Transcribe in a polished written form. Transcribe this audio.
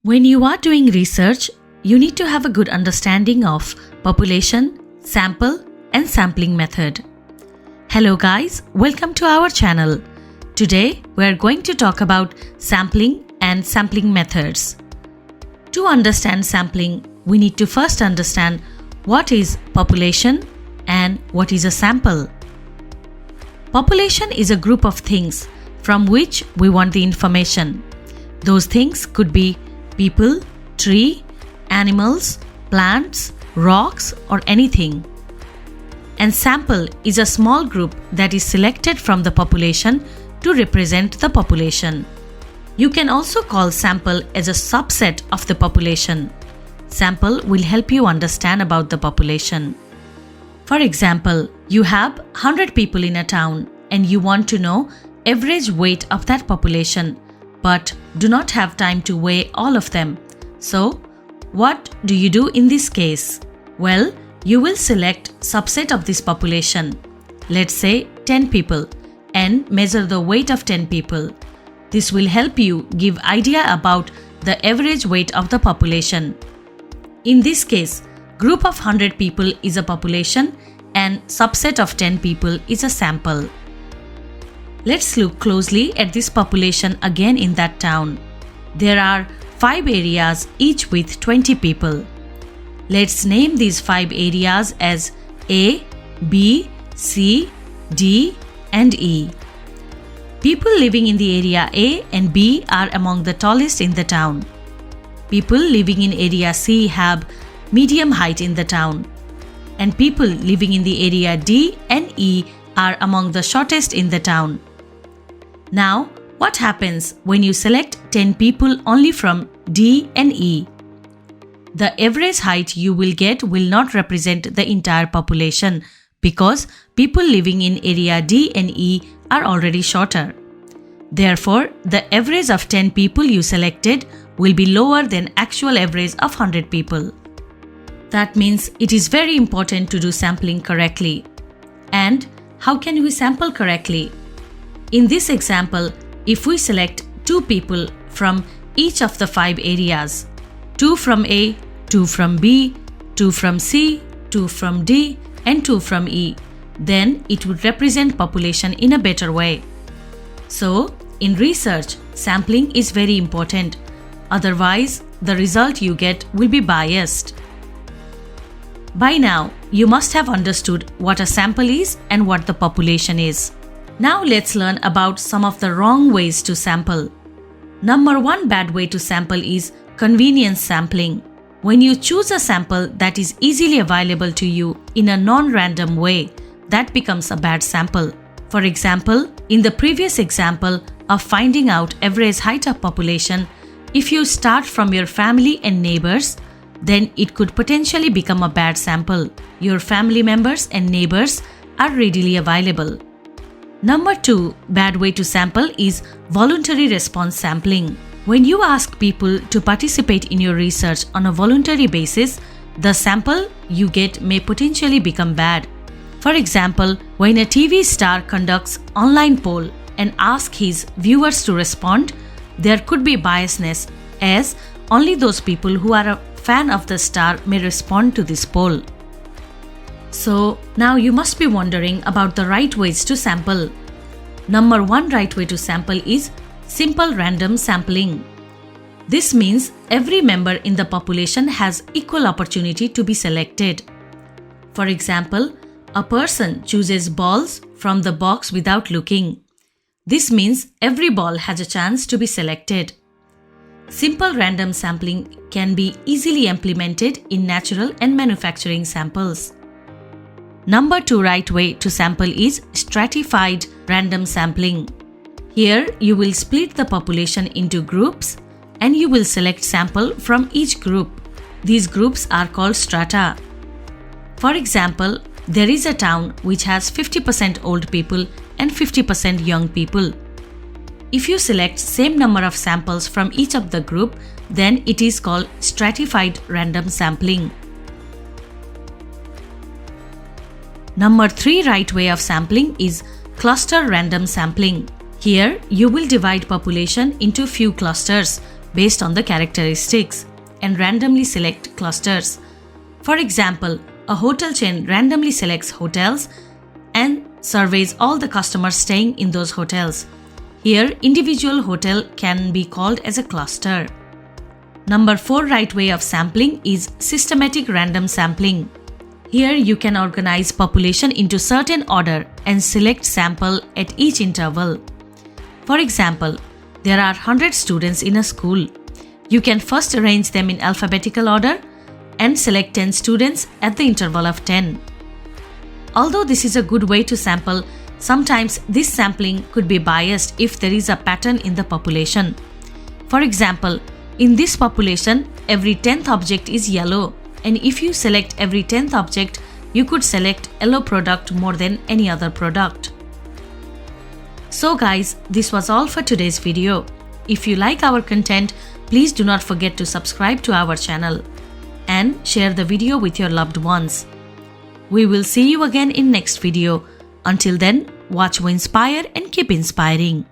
When you are doing research, you need to have a good understanding of population, sample, and sampling method. Hello guys, welcome to our channel. Today we are going to talk about sampling and sampling methods. To understand sampling, we need to first understand what is population and what is a sample. Population is a group of things from which we want the information. Those things could be people, tree, animals, plants, rocks, or anything. And sample is a small group that is selected from the population to represent the population. You can also call sample as a subset of the population. Sample will help you understand about the population. For example, you have 100 people in a town and you want to know average weight of that population, but do not have time to weigh all of them. So, what do you do in this case? Well, you will select subset of this population, let's say 10 people, and measure the weight of 10 people. This will help you give idea about the average weight of the population. In this case, group of 100 people is a population and subset of 10 people is a sample. Let's look closely at this population again in that town. There are 5 areas each with 20 people. Let's name these 5 areas as A, B, C, D, and E. People living in the area A and B are among the tallest in the town. People living in area C have medium height in the town. And people living in the area D and E are among the shortest in the town. Now, what happens when you select 10 people only from D and E? The average height you will get will not represent the entire population because people living in area D and E are already shorter. Therefore, the average of 10 people you selected will be lower than actual average of 100 people. That means it is very important to do sampling correctly. And how can we sample correctly? In this example, if we select 2 people from each of the 5 areas, 2 from A, 2 from B, 2 from C, 2 from D, and 2 from E, then it would represent population in a better way. So, in research, sampling is very important. Otherwise, the result you get will be biased. By now, you must have understood what a sample is and what the population is. Now let's learn about some of the wrong ways to sample. Number 1 bad way to sample is convenience sampling. When you choose a sample that is easily available to you in a non-random way, that becomes a bad sample. For example, in the previous example of finding out average height of population, if you start from your family and neighbors, then it could potentially become a bad sample. Your family members and neighbors are readily available. Number 2 bad way to sample is voluntary response sampling. When you ask people to participate in your research on a voluntary basis, the sample you get may potentially become bad. For example, when a TV star conducts online poll and asks his viewers to respond, there could be biasness as only those people who are a fan of the star may respond to this poll. So, now you must be wondering about the right ways to sample. Number 1 right way to sample is simple random sampling. This means every member in the population has equal opportunity to be selected. For example, a person chooses balls from the box without looking. This means every ball has a chance to be selected. Simple random sampling can be easily implemented in natural and manufacturing samples. Number 2 right way to sample is stratified random sampling. Here you will split the population into groups and you will select sample from each group. These groups are called strata. For example, there is a town which has 50% old people and 50% young people. If you select same number of samples from each of the group, then it is called stratified random sampling. Number 3 right way of sampling is cluster random sampling. Here, you will divide population into few clusters based on the characteristics and randomly select clusters. For example, a hotel chain randomly selects hotels and surveys all the customers staying in those hotels. Here, individual hotel can be called as a cluster. Number 4 right way of sampling is systematic random sampling. Here you can organize population into certain order and select sample at each interval. For example, there are 100 students in a school. You can first arrange them in alphabetical order and select 10 students at the interval of 10. Although this is a good way to sample, sometimes this sampling could be biased if there is a pattern in the population. For example, in this population, every 10th object is yellow, and if you select every 10th object, you could select yellow product more than any other product. So guys, this was all for today's video. If you like our content, please do not forget to subscribe to our channel and share the video with your loved ones. We will see you again in next video. Until then, watch, inspire and keep inspiring.